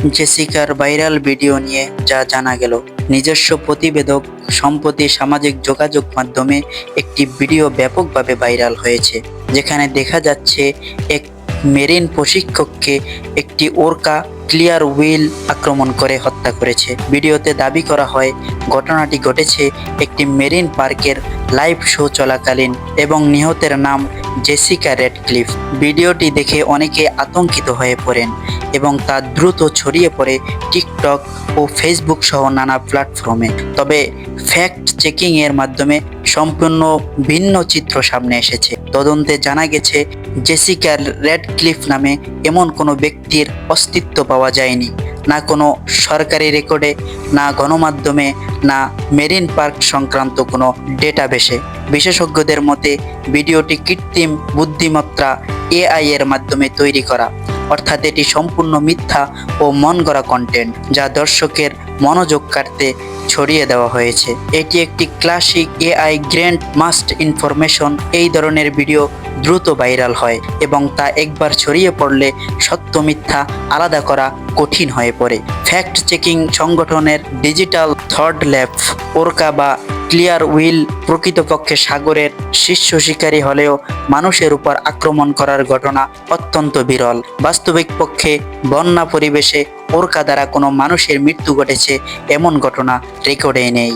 জেসিকার viral video নিয়ে যা জানা গেল। নিজস্ব প্রতিবেদক সম্প্রতি সামাজিক যোগাযোগ মাধ্যমে একটি ভিডিও ব্যাপকভাবে ভাইরাল হয়েছে, যেখানে দেখা যাচ্ছে এক মেরিন প্রশিক্ষককে একটি ওরকা ক্লিয়ার হুইল আক্রমণ করে হত্যা করেছে। ভিডিওতে দাবি করা হয় ঘটনাটি ঘটেছে একটি মেরিন পার্কের লাইভ শো চলাকালীন এবং নিহতের নাম জেসিকা রেডক্লিফ। ভিডিওটি দেখে অনেকে আতঙ্কিত হয়ে পড়েন এবং তা দ্রুত ছড়িয়ে পড়ে টিকটক ও ফেসবুক সহ নানা প্ল্যাটফর্মে। তবে ফ্যাক্ট চেকিং এর মাধ্যমে সম্পূর্ণ ভিন্ন চিত্র সামনে এসেছে। তদন্তে জানা গেছে জেসিকা রেডক্লিফ নামে এমন কোনো ব্যক্তির অস্তিত্ব পাওয়া যায়নি, না কোনো সরকারি রেকর্ডে, না গণমাধ্যমে, না মেরিন পার্ক সংক্রান্ত কোনো ডেটাবেসে। বিশেষজ্ঞদের মতে ভিডিওটি কৃত্রিম বুদ্ধিমত্তা এআই এর মাধ্যমে তৈরি করা, অর্থাৎ এটি সম্পূর্ণ মিথ্যা ও মন গড়া কন্টেন্ট, যা দর্শকের মনোযোগ কাড়তে ছড়িয়ে দেওয়া হয়েছে। এটি একটি classic AI grand must information. এই ধরনের ভিডিও দ্রুত ভাইরাল হয় এবং তা একবার ছড়িয়ে পড়লে সত্য মিথ্যা আলাদা করা কঠিন হয়ে পড়ে। ফ্যাক্ট চেকিং সংগঠনের ডিজিটাল থর্ড ল্যাব ওরকা বা ক্লিয়ার হুইল প্রকৃতপক্ষে সাগরের শীর্ষ শিকারী হলেও মানুষের উপর আক্রমণ করার ঘটনা অত্যন্ত বিরল। বাস্তবিক পক্ষে বন্যা পরিবেশে ওরকা দ্বারা কোনো মানুষের মৃত্যু ঘটেছে এমন ঘটনা রেকর্ডে নেই।